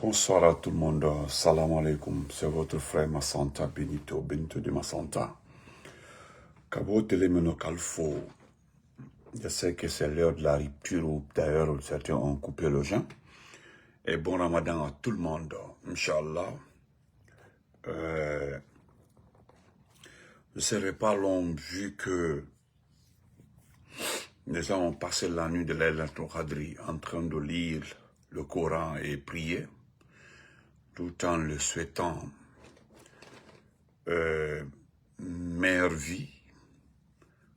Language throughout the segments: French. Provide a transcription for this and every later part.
Bonsoir à tout le monde. Salam alaikum. C'est votre frère Massanta Benito de Massanta. Kabo Telemeno Kalfo. Je sais que c'est l'heure de la rupture où d'ailleurs certains ont coupé le jeûne. Et bon Ramadan à tout le monde. Inch'Allah. Je ne serai pas long vu que les gens ont passé la nuit de Laylatul Qadri en train de lire le Coran et prier, tout en le souhaitant meilleure vie,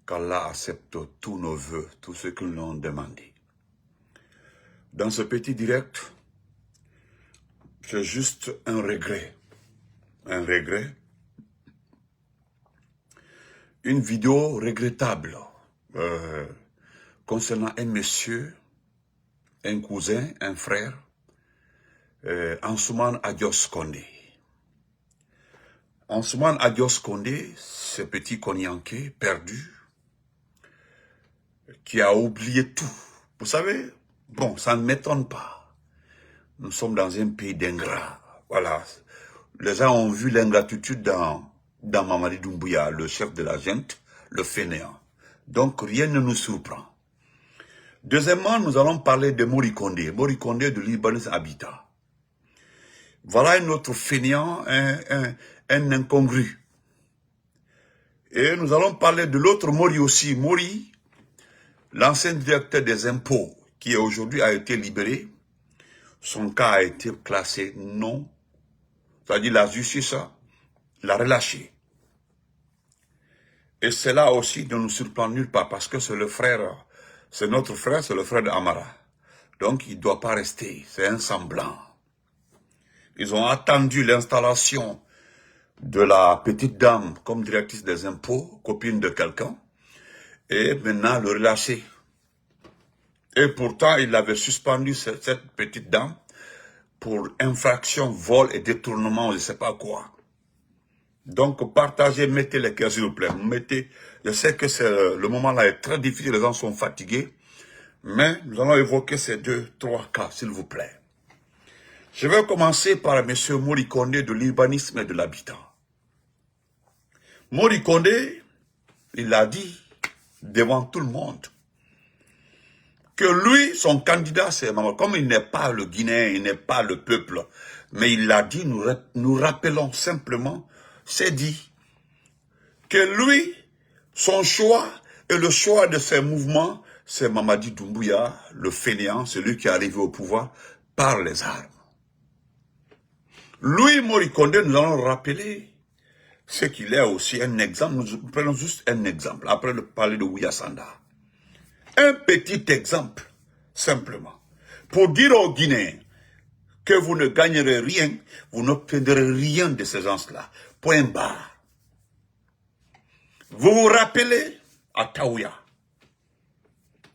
qu'Allah accepte tous nos vœux, tous ceux qui nous l'ont demandé. Dans ce petit direct, j'ai juste un regret, une vidéo regrettable concernant un monsieur, un cousin, un frère, Ansoumane Adios Kondé. Ansoumane Adios Kondé, ce petit Konyanké perdu, qui a oublié tout. Vous savez, bon, ça ne m'étonne pas. Nous sommes dans un pays d'ingrats. Voilà. Les gens ont vu l'ingratitude dans Mamadi Doumbouya, le chef de la junte, le fainéant. Donc, rien ne nous surprend. Deuxièmement, nous allons parler de Mori Kondé de Libanais Habitat. Voilà un autre fainéant, un incongru. Et nous allons parler de l'autre Mori aussi. Mori, l'ancien directeur des impôts, qui aujourd'hui a été libéré. Son cas a été classé non. C'est-à-dire la justice l'a relâché. Et cela aussi ne nous surprend nulle part parce que c'est le frère, c'est notre frère, c'est le frère d'Amara. Donc il ne doit pas rester, c'est un semblant. Ils ont attendu l'installation de la petite dame comme directrice des impôts, copine de quelqu'un, et maintenant le relâcher. Et pourtant, il avait suspendu cette petite dame pour infraction, vol et détournement, je ne sais pas quoi. Donc, partagez, mettez les cœurs, s'il vous plaît. Mettez, je sais que le moment là est très difficile, les gens sont fatigués, mais nous allons évoquer ces 2-3 cas, s'il vous plaît. Je vais commencer par M. Mori Kondé de l'urbanisme et de l'habitat. Mori Kondé, il a dit devant tout le monde que lui, son candidat, c'est Mamadou. Comme il n'est pas le Guinéen, il n'est pas le peuple, mais il l'a dit, nous rappelons simplement, c'est dit, que lui, son choix et le choix de ses mouvements, c'est Mamadi Doumbouya, le fainéant, celui qui est arrivé au pouvoir par les armes. Lui, Mori Kondé, nous allons rappeler ce qu'il est aussi un exemple. Nous prenons juste un exemple, après le parler de Ouyasanda. Un petit exemple, simplement, pour dire aux Guinéens que vous ne gagnerez rien, vous n'obtiendrez rien de ces gens-là. Point barre. Vous vous rappelez à Taouya,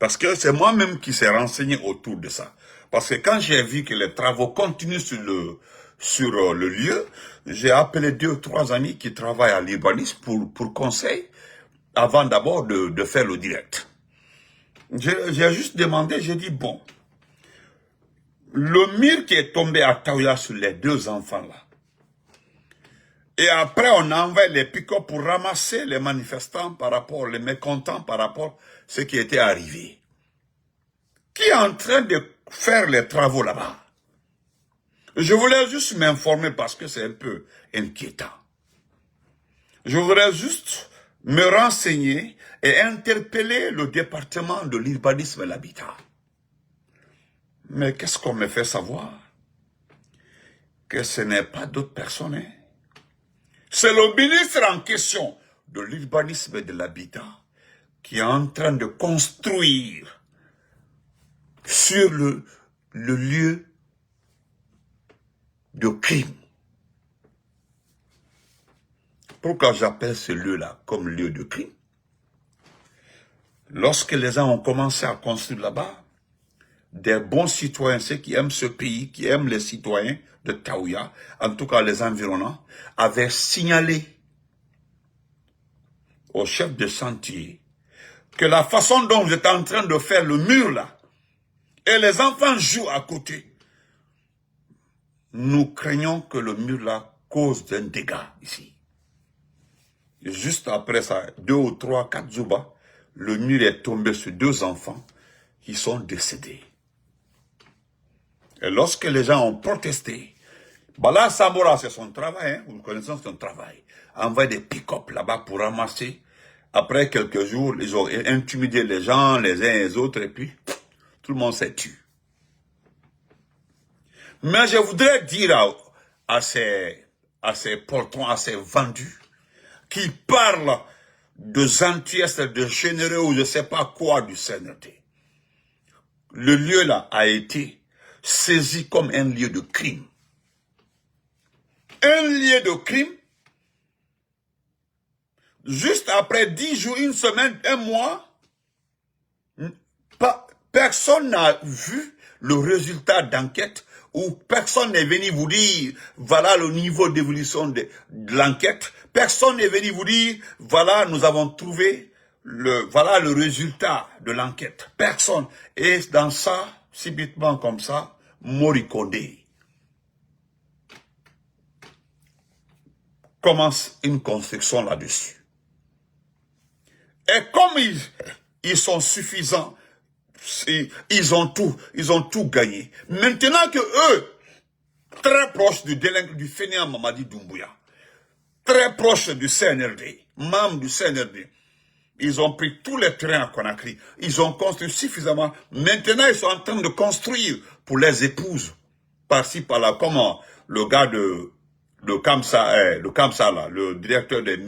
parce que c'est moi-même qui s'est renseigné autour de ça. Parce que quand j'ai vu que les travaux continuent sur le lieu, j'ai appelé 2 ou 3 amis qui travaillent à l'urbanisme pour conseil, avant d'abord de faire le direct. J'ai juste demandé, j'ai dit, bon, le mur qui est tombé à Taouya sur les 2 enfants-là, et après on a envoyé les pick-up pour ramasser les manifestants par rapport, les mécontents par rapport à ce qui était arrivé. Qui est en train de faire les travaux là-bas? Je voulais juste m'informer parce que c'est un peu inquiétant. Je voudrais juste me renseigner et interpeller le département de l'urbanisme et l'habitat. Mais qu'est-ce qu'on me fait savoir? Que ce n'est pas d'autres personnes. Hein? C'est le ministre en question de l'urbanisme et de l'habitat qui est en train de construire sur le lieu de crime. Pourquoi j'appelle ce lieu-là comme lieu de crime? Lorsque les gens ont commencé à construire là-bas, des bons citoyens, ceux qui aiment ce pays, qui aiment les citoyens de Taouya, en tout cas les environnants, avaient signalé au chef de chantier que la façon dont vous êtes en train de faire le mur là, et les enfants jouent à côté, nous craignons que le mur là cause un dégât ici. Et juste après ça, 2 ou 3, 4 jours, le mur est tombé sur 2 enfants qui sont décédés. Et lorsque les gens ont protesté, Bala Samora, c'est son travail, hein, vous connaissez son travail. Envoie des pick-up là-bas pour ramasser. Après quelques jours, ils ont intimidé les gens, les uns et les autres, et puis tout le monde s'est tué. Mais je voudrais dire à ces portons, à ces vendus, qui parlent de gentillesse, de généreux ou je ne sais pas quoi du CNRD. Le lieu là a été saisi comme un lieu de crime. Un lieu de crime. Juste après 10 jours, une semaine, un mois, personne n'a vu le résultat d'enquête ou personne n'est venu vous dire voilà le niveau d'évolution de l'enquête. Personne n'est venu vous dire voilà nous avons trouvé voilà le résultat de l'enquête. Personne. Et dans ça, subitement comme ça, Moricone commence une construction là-dessus. Et comme ils sont suffisants, ils ont tout gagné. Maintenant que eux, très proches du fainéant Mamadi Doumbouya, très proches du CNRD, membres du CNRD, ils ont pris tous les terrains à Conakry. Ils ont construit suffisamment. Maintenant, ils sont en train de construire pour les épouses. Par-ci, par-là. Comment le gars de Kamsa, là, le directeur de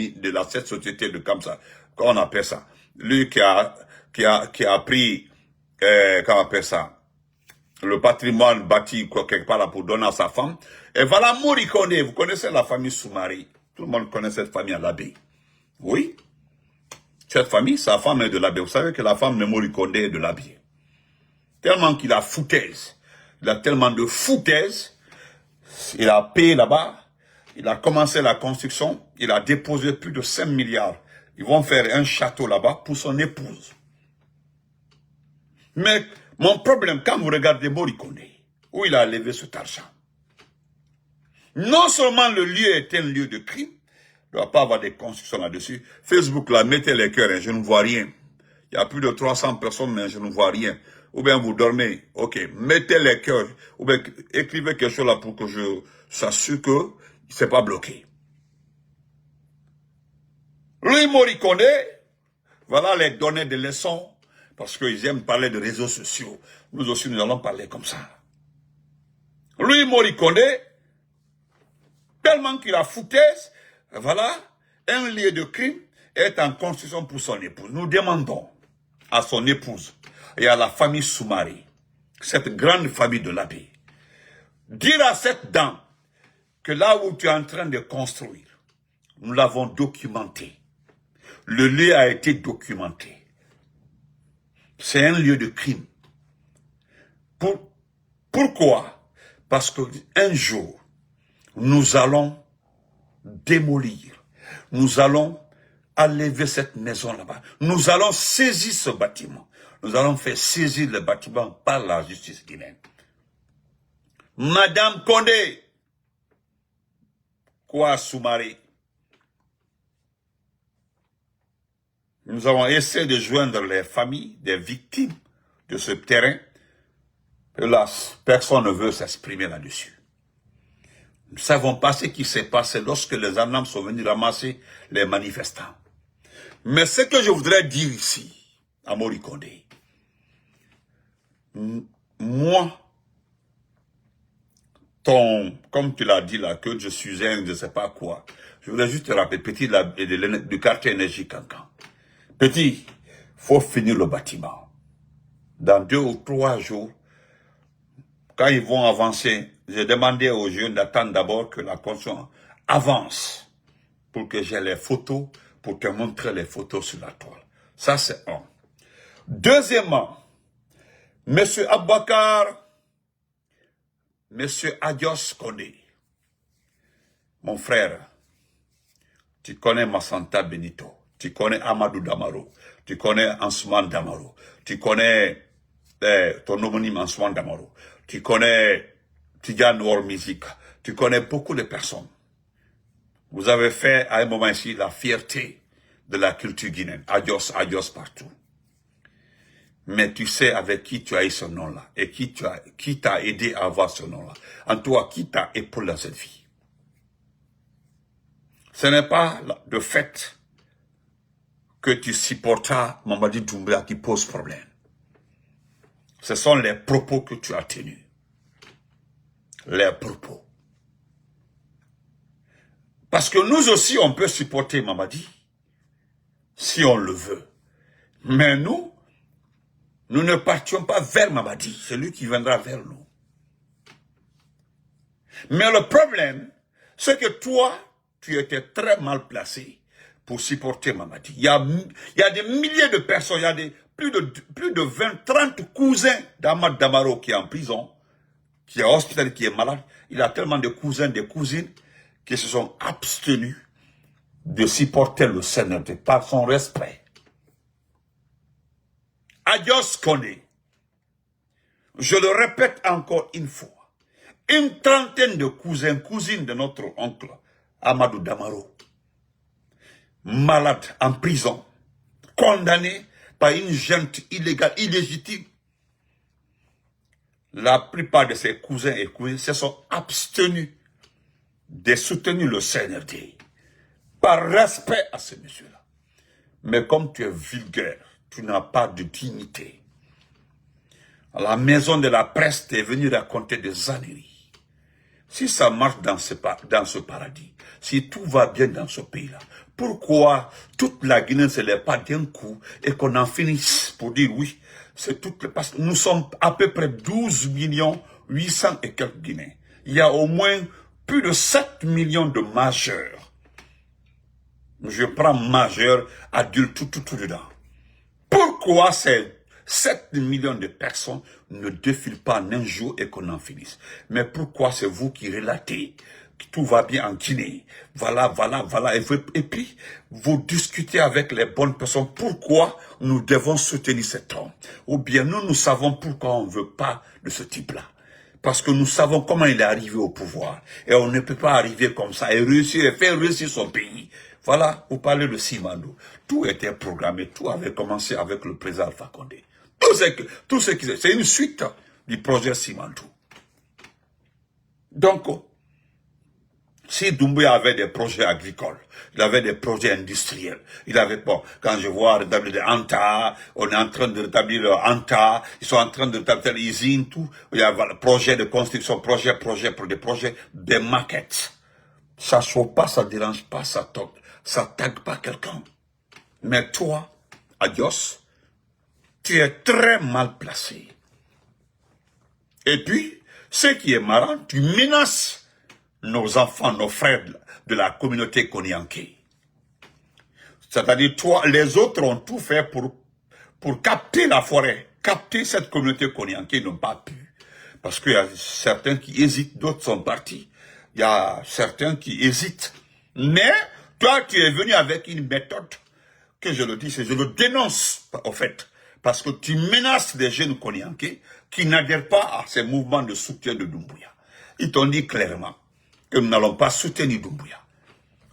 cette société de Kamsa, comment on appelle ça? Lui qui a pris, comment on appelle ça? Le patrimoine bâti quelque part là pour donner à sa femme. Et voilà Moricone. Vous connaissez la famille Soumari. Tout le monde connaît cette famille à l'abbé. Oui. Cette famille, sa femme est de l'abbé. Vous savez que la femme de Moricone est de l'abbé. Tellement qu'il a foutaise. Il a tellement de foutaise. Il a payé là-bas. Il a commencé la construction. Il a déposé plus de 5 milliards. Ils vont faire un château là-bas pour son épouse. Mais mon problème, quand vous regardez Moricone, où il a levé cet argent, non seulement le lieu est un lieu de crime, il ne doit pas avoir des constructions là-dessus. Facebook, là, mettez les cœurs, hein, je ne vois rien. Il y a plus de 300 personnes, mais je ne vois rien. Ou bien vous dormez, ok, mettez les cœurs, ou bien écrivez quelque chose là pour que je s'assure que c'est pas bloqué. Lui, Moricone, voilà les données de leçons, parce qu'ils aiment parler de réseaux sociaux. Nous aussi, nous allons parler comme ça. Lui, Moricone, tellement qu'il a foutaise, voilà, un lieu de crime est en construction pour son épouse. Nous demandons à son épouse et à la famille Soumari, cette grande famille de l'abbé, dire à cette dame que là où tu es en train de construire, nous l'avons documenté. Le lieu a été documenté. C'est un lieu de crime. Pourquoi? Parce qu'un jour, nous allons démolir. Nous allons enlever cette maison là-bas. Nous allons saisir ce bâtiment. Nous allons faire saisir le bâtiment par la justice guinéenne. Madame Condé, quoi Soumari? Nous avons essayé de joindre les familles des victimes de ce terrain. Hélas, personne ne veut s'exprimer là-dessus. Nous ne savons pas ce qui s'est passé lorsque les gendarmes sont venus ramasser les manifestants. Mais ce que je voudrais dire ici, à Moricone, moi, comme tu l'as dit là, que je suis un, je ne sais pas quoi, je voudrais juste te rappeler, petit, du quartier énergie Cancan. Petit, faut finir le bâtiment. Dans 2 ou 3 jours, quand ils vont avancer, j'ai demandé aux jeunes d'attendre d'abord que la construction avance pour que j'ai les photos, pour te montrer les photos sur la toile. Ça, c'est un. Deuxièmement, M. Abouakar, M. Adios Condé, mon frère, tu connais Massanta Benito, tu connais Amadou Damaro, tu connais Ansoumane Damaro, tu connais ton homonyme Ansoumane Damaro, tu connais Tidiane World Music, tu connais beaucoup de personnes. Vous avez fait à un moment ici la fierté de la culture guinéenne. Adios, adios partout. Mais tu sais avec qui tu as eu ce nom-là et qui t'a aidé à avoir ce nom-là. En toi, qui t'a épaulé dans cette vie. Ce n'est pas le fait que tu supportas Mamadi Doumbouya qui pose problème. Ce sont les propos que tu as tenus. Les propos. Parce que nous aussi, on peut supporter Mamadi, si on le veut. Mais nous ne partions pas vers Mamadi, c'est lui qui viendra vers nous. Mais le problème, c'est que toi, tu étais très mal placé pour supporter Mamadi. Il y a des milliers de personnes, il y a plus de 20, 30 cousins d'Ahmad Damaro qui est en prison, qui est hospitalisé, qui est malade. Il a tellement de cousins, de cousines qui se sont abstenus de supporter le CNRD par son respect. Adios Condé. Je le répète encore une fois. Une trentaine de cousins, cousines de notre oncle, Amadou Damaro, malade, en prison, condamné par une junte illégale, illégitime. La plupart de ses cousins et cousines se sont abstenus de soutenir le CNRD par respect à ce monsieur-là. Mais comme tu es vulgaire, tu n'as pas de dignité. La maison de la presse t'est venue raconter des âneries. Si ça marche dans ce paradis, si tout va bien dans ce pays-là, pourquoi toute la Guinée ne se lève pas d'un coup et qu'on en finisse pour dire oui, c'est toute parce que nous sommes à peu près 12 millions 800 et quelques Guinéens. Il y a au moins plus de 7 millions de majeurs. Je prends majeur, adulte, tout dedans. Pourquoi ces 7 millions de personnes ne défilent pas en un jour et qu'on en finisse? Mais pourquoi c'est vous qui relatez que tout va bien en Guinée? Voilà. Et puis, vous discutez avec les bonnes personnes. Pourquoi nous devons soutenir cet homme? Ou bien nous savons pourquoi on ne veut pas de ce type-là. Parce que nous savons comment il est arrivé au pouvoir. Et on ne peut pas arriver comme ça et réussir et faire réussir son pays. Voilà, vous parlez de Simandou. Tout était programmé, tout avait commencé avec le président Alpha Condé. Tout ce qui c'est une suite du projet Simandou. Donc, si Doumbouya avait des projets agricoles, il avait des projets industriels, il avait, bon, quand je vois rétablir des Anta, on est en train de rétablir le Anta, ils sont en train de rétablir l'usine, tout, il y a le projet de construction, projet, des projets, des maquettes. Ça ne chauffe pas, ça ne dérange pas, ça tague pas quelqu'un. Mais toi, adios, tu es très mal placé. Et puis, ce qui est marrant, tu menaces nos enfants, nos frères de la communauté Konianké. C'est-à-dire, toi, les autres ont tout fait pour capter la forêt, capter cette communauté Konianké, ils n'ont pas pu. Parce qu'il y a certains qui hésitent, d'autres sont partis. Il y a certains qui hésitent. Mais, toi, tu es venu avec une méthode que je le dis, je le dénonce, au fait. Parce que tu menaces des jeunes Konianké qui n'adhèrent pas à ces mouvements de soutien de Doumbouya. Ils t'ont dit clairement que nous n'allons pas soutenir Doumbouya.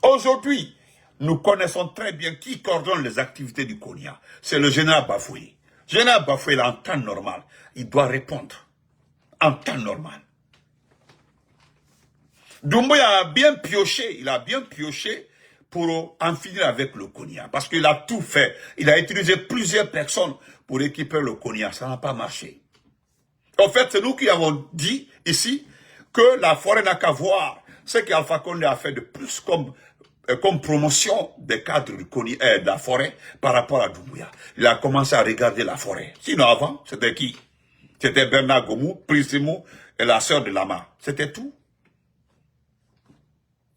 Aujourd'hui, nous connaissons très bien qui coordonne les activités du Konya. C'est le général Bafoué. Le général Bafoué, en temps normal, il doit répondre. En temps normal. Doumbouya a bien pioché, pour en finir avec le Konya. Parce qu'il a tout fait. Il a utilisé plusieurs personnes pour équiper le Konya. Ça n'a pas marché. En fait, c'est nous qui avons dit ici que la forêt n'a qu'à voir ce qu'Alpha Condé a fait de plus comme promotion des cadres du Konya, de la forêt par rapport à Doumbouya. Il a commencé à regarder la forêt. Sinon avant, c'était qui? C'était Bernard Gomou, Prissimo et la sœur de Lama. C'était tout.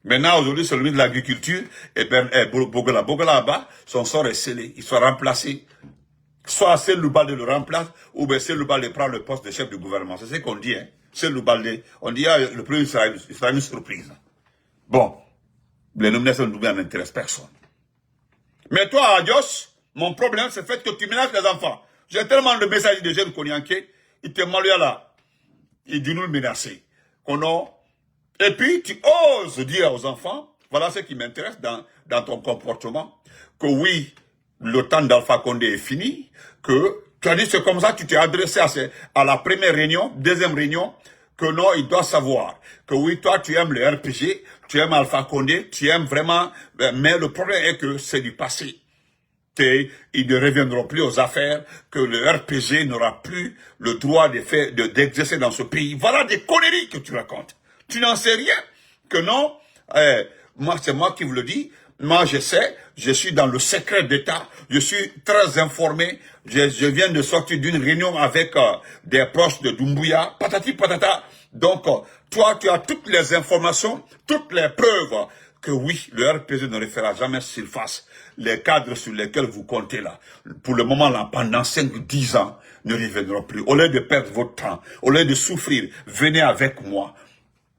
Maintenant, aujourd'hui, c'est le ministre de l'Agriculture et Bogola. Bogola là-bas, son sort est scellé. Il soit remplacé. Soit c'est Loubalé le remplace, ou bien c'est Loubalé prend le poste de chef du gouvernement. C'est ce qu'on dit, hein. C'est Loubalé. On dit, ah, le premier sera une surprise. Bon. Les nominations de Doumbouya n'intéressent personne. Mais toi, Adios, mon problème, c'est le fait que tu menaces les enfants. J'ai tellement de messages de jeunes Konianké, ils te malent là. Ils disent nous le menacer. Et puis, tu oses dire aux enfants, voilà ce qui m'intéresse dans ton comportement, que oui, le temps d'Alpha Condé est fini, que tu as dit c'est comme ça, tu t'es adressé à la première réunion, deuxième réunion, que non, il doit savoir que oui, toi, tu aimes le RPG, tu aimes Alpha Condé, tu aimes vraiment, mais le problème est que c'est du passé. Ils ne reviendront plus aux affaires, que le RPG n'aura plus le droit d'exercer dans ce pays. Voilà des conneries que tu racontes. Tu n'en sais rien. Que non, moi, c'est moi qui vous le dis. Moi, je sais, je suis dans le secret d'État. Je suis très informé. Je viens de sortir d'une réunion avec des proches de Doumbouya. Patati patata. Donc, toi, tu as toutes les informations, toutes les preuves que oui, le RPG ne refera jamais surface. Les cadres sur lesquels vous comptez là, pour le moment là, pendant 5-10 ans, ne reviendront plus. Au lieu de perdre votre temps, au lieu de souffrir, venez avec moi.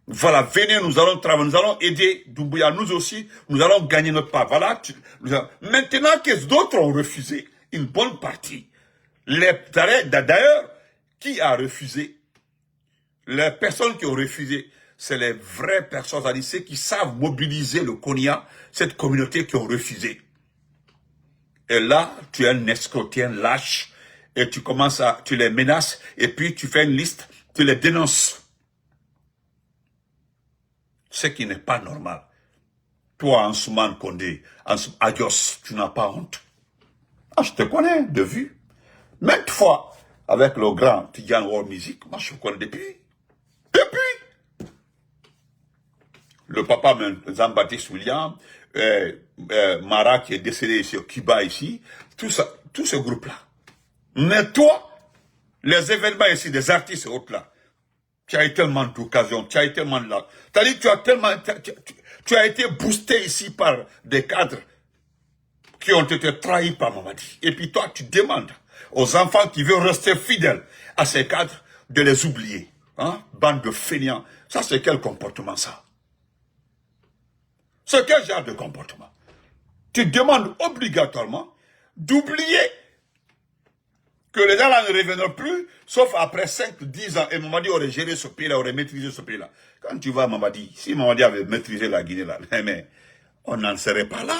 Voilà, venez, nous allons travailler, nous allons aider Doumbouya, nous aussi, nous allons gagner notre part. Voilà, maintenant que d'autres ont refusé, une bonne partie. D'ailleurs, qui a refusé? Les personnes qui ont refusé, c'est les vraies personnes, c'est-à-dire ceux qui savent mobiliser le Konya, cette communauté qui ont refusé. Et là, tu es un escroc, tu es un lâche, et tu les menaces, et puis tu fais une liste, tu les dénonces. Ce qui n'est pas normal. Toi, Ansoumane Condé, Adios, tu n'as pas honte. Ah, je te connais de vue. Maintes fois, avec le grand Tidiane World Music, moi je te connais depuis. Le papa Jean-Baptiste William, Mara qui est décédé sur Cuba ici, tout ce groupe-là. Mais toi, les événements ici, des artistes et autres là, tu as eu tellement d'occasions, tu as eu tellement de là. C'est-à-dire tu as été boosté ici par des cadres qui ont été trahis par Mamadi. Et puis toi, tu demandes aux enfants qui veulent rester fidèles à ces cadres de les oublier. Hein? Bande de fainéants. Ça, c'est quel comportement, ça? C'est quel genre de comportement? Tu demandes obligatoirement d'oublier que les gens là ne reviendront plus, sauf après 5-10 ans. Et Mamadi aurait géré ce pays-là, aurait maîtrisé ce pays-là. Quand tu vois Mamadi, si Mamadi avait maîtrisé la Guinée là, mais on n'en serait pas là.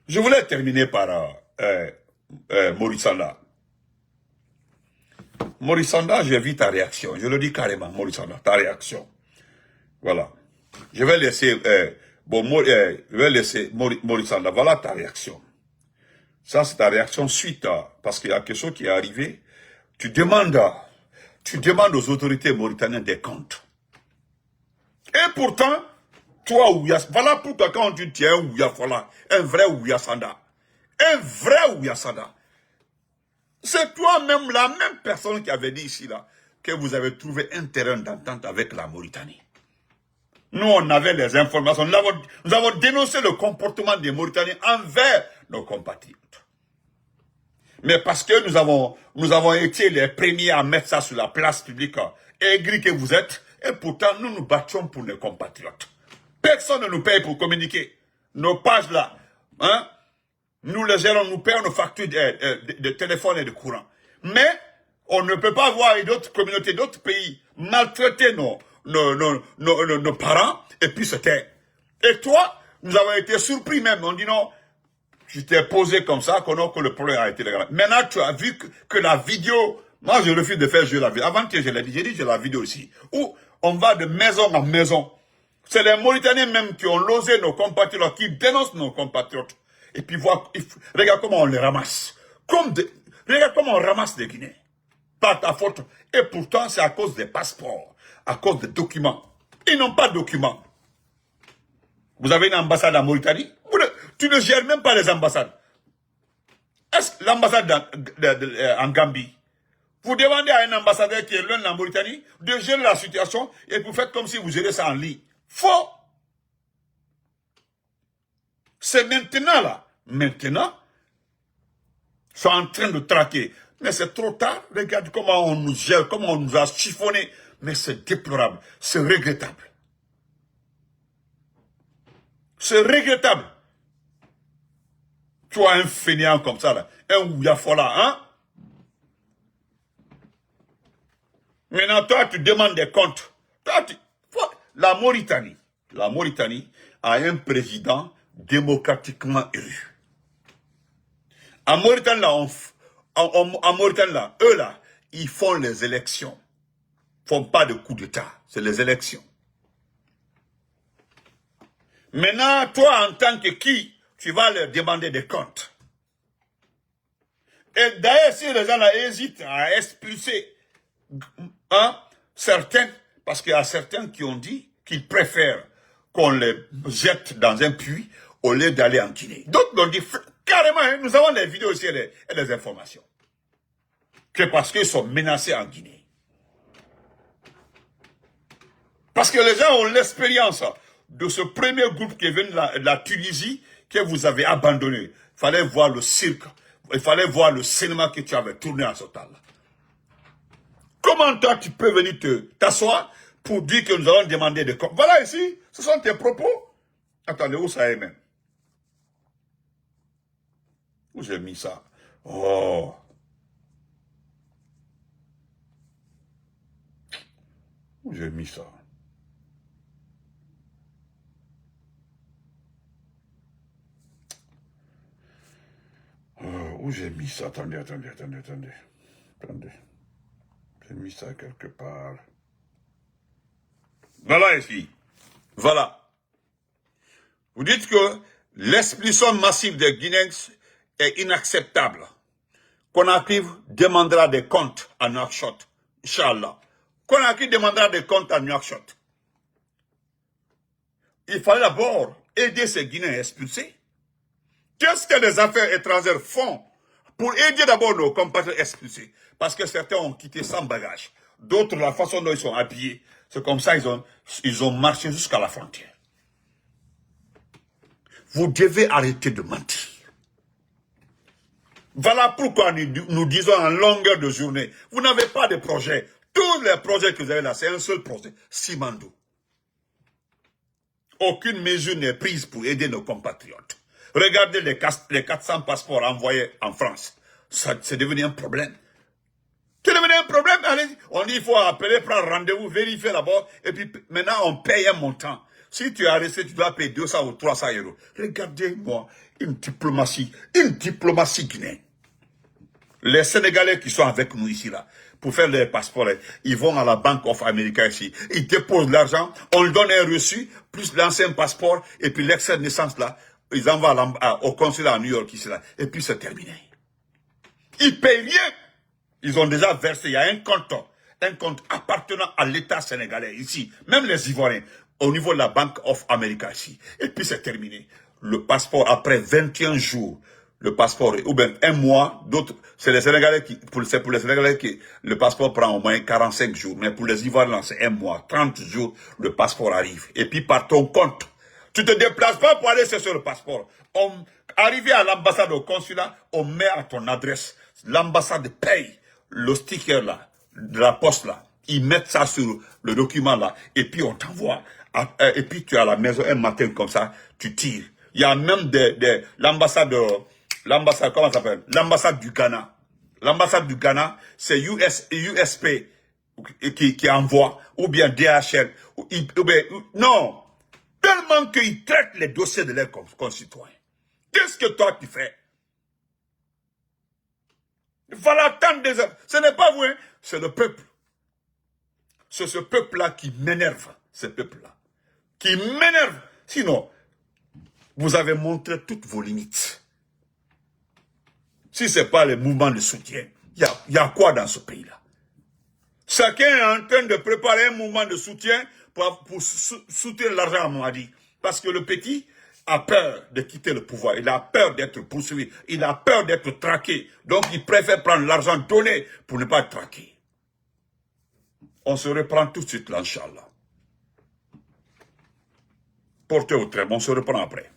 Je voulais terminer par Maurice Sanda. Maurice Sanda, j'ai vu ta réaction. Je le dis carrément, Maurice Sanda, ta réaction. Voilà. Je vais laisser, Maurice Sanda. Voilà ta réaction. Ça, c'est ta réaction suite parce qu'il y a quelque chose qui est arrivé. Tu demandes aux autorités mauritaniennes des comptes. Et pourtant, toi, Ouyas, voilà pourquoi quand tu tiens un Ouyas, voilà, un vrai Ouyas Sanda. Un vrai Ouyas Sanda. C'est toi-même, la même personne qui avait dit ici, là, que vous avez trouvé un terrain d'entente avec la Mauritanie. Nous, on avait les informations. Nous avons dénoncé le comportement des Mauritaniens envers nos compatriotes. Mais parce que nous avons été les premiers à mettre ça sur la place publique, aigris que vous êtes, et pourtant, nous nous battions pour nos compatriotes. Personne ne nous paye pour communiquer. Nos pages là, hein, nous les gérons, nous payons nos factures de téléphone et de courant. Mais, on ne peut pas voir d'autres communautés, d'autres pays maltraiter nos parents, et puis c'était. Et toi, nous avons été surpris même, on dit non, tu t'es posé comme ça, que le problème a été légal. Maintenant, tu as vu que la vidéo, moi je refuse de faire jouer la vidéo. Avant que je l'ai dit, j'ai dit j'ai la vidéo ici, où on va de maison en maison. C'est les Mauritaniens même qui ont losé nos compatriotes, qui dénoncent nos compatriotes. Et puis regarde comment on les ramasse. Regarde comment on ramasse les Guinéens. Pas ta faute. Et pourtant, c'est à cause des passeports, à cause des documents. Ils n'ont pas de documents. Vous avez une ambassade en Mauritanie? Tu ne gères même pas les ambassades. Est-ce que l'ambassade en Gambie, vous demandez à un ambassadeur qui est loin de la Mauritanie de gérer la situation et vous faites comme si vous gérez ça en ligne. Faux! C'est maintenant là. Maintenant, ils sont en train de traquer. Mais c'est trop tard. Regarde comment on nous gère, comment on nous a chiffonné. Mais c'est déplorable. C'est regrettable. C'est regrettable. Tu as un fainéant comme ça, là. Un Ouyafola, hein? Maintenant, toi, tu demandes des comptes. La Mauritanie a un président démocratiquement élu. En Mauritanie, eux là, ils font les élections. Ils font pas de coup d'État, c'est les élections. Maintenant, toi, en tant que qui, tu vas leur demander des comptes. Et d'ailleurs, si les gens là hésitent à expulser certains, parce qu'il y a certains qui ont dit qu'ils préfèrent qu'on les jette dans un puits au lieu d'aller en Guinée. D'autres l'ont dit carrément, hein, nous avons des vidéos aussi et des informations. Que parce qu'ils sont menacés en Guinée. Parce que les gens ont l'expérience de ce premier groupe qui est venu de la Tunisie, que vous avez abandonné. Il fallait voir le cirque, il fallait voir le cinéma que tu avais tourné en ce temps-là. Comment toi tu peux venir t'asseoir pour dire que nous allons demander des comptes? Voilà ici, ce sont tes propos. Attendez, où ça est même? Où j'ai mis ça? Oh. Où j'ai mis ça? Où j'ai mis ça? Attendez. J'ai mis ça quelque part. Voilà ici. Voilà. Vous dites que l'expulsion massive des Guinéens est inacceptable. Conakry demandera des comptes à Nouakchott. Inch'Allah. Conakry demandera des comptes à Nouakchott. Il fallait d'abord aider ces Guinéens expulsés. Qu'est-ce que les affaires étrangères font pour aider d'abord nos compatriotes expulsés? Parce que certains ont quitté sans bagage. D'autres, la façon dont ils sont habillés, c'est comme ça ils ont marché jusqu'à la frontière. Vous devez arrêter de mentir. Voilà pourquoi nous disons en longueur de journée, vous n'avez pas de projet. Tous les projets que vous avez là, c'est un seul projet, Simandou. Aucune mesure n'est prise pour aider nos compatriotes. Regardez les 400 passeports envoyés en France. C'est devenu un problème. C'est devenu un problème. Allez, on dit qu'il faut appeler, prendre rendez-vous, vérifier d'abord. Et puis maintenant, on paye un montant. Si tu es arrêté, tu dois payer 200 ou 300 euros. Regardez-moi, une diplomatie guinéenne. Les Sénégalais qui sont avec nous ici, là, pour faire les passeports, ils vont à la Bank of America ici. Ils déposent l'argent, on leur donne un reçu, plus l'ancien passeport, et puis l'extrait de naissance, là, ils envoient au consulat à New York ici, là, et puis c'est terminé. Ils payent rien. Ils ont déjà versé, il y a un compte appartenant à l'État sénégalais ici, même les Ivoiriens, au niveau de la Bank of America ici. Et puis c'est terminé. Le passeport, après 21 jours, le passeport, ou bien un mois, d'autres, c'est les Sénégalais c'est pour les Sénégalais qui, le passeport prend au moins 45 jours, mais pour les Ivoiriens, c'est un mois, 30 jours, le passeport arrive. Et puis par ton compte, tu ne te déplaces pas pour aller chercher le passeport. Arrivé à l'ambassade, au consulat, on met à ton adresse. L'ambassade paye le sticker là, de la poste là. Ils mettent ça sur le document là, et puis on t'envoie. Et puis tu es à la maison un matin comme ça, tu tires. Il y a même l'ambassade, comment ça s'appelle? L'ambassade du Ghana. L'ambassade du Ghana, c'est USP qui envoie, ou bien DHL, non. Tellement qu'ils traitent les dossiers de leurs concitoyens. Qu'est-ce que toi tu fais? Voilà tant de... Ce n'est pas vous, hein? C'est le peuple. C'est ce peuple-là qui m'énerve. Ce peuple-là. Qui m'énerve. Sinon, vous avez montré toutes vos limites. Si ce n'est pas les mouvements de soutien, il y a quoi dans ce pays-là? Chacun est en train de préparer un mouvement de soutien pour soutenir l'argent à Mamadi. Parce que le petit a peur de quitter le pouvoir. Il a peur d'être poursuivi. Il a peur d'être traqué. Donc il préfère prendre l'argent donné pour ne pas être traqué. On se reprend tout de suite là, Inch'Allah. Portez au trêve, on se reprend après.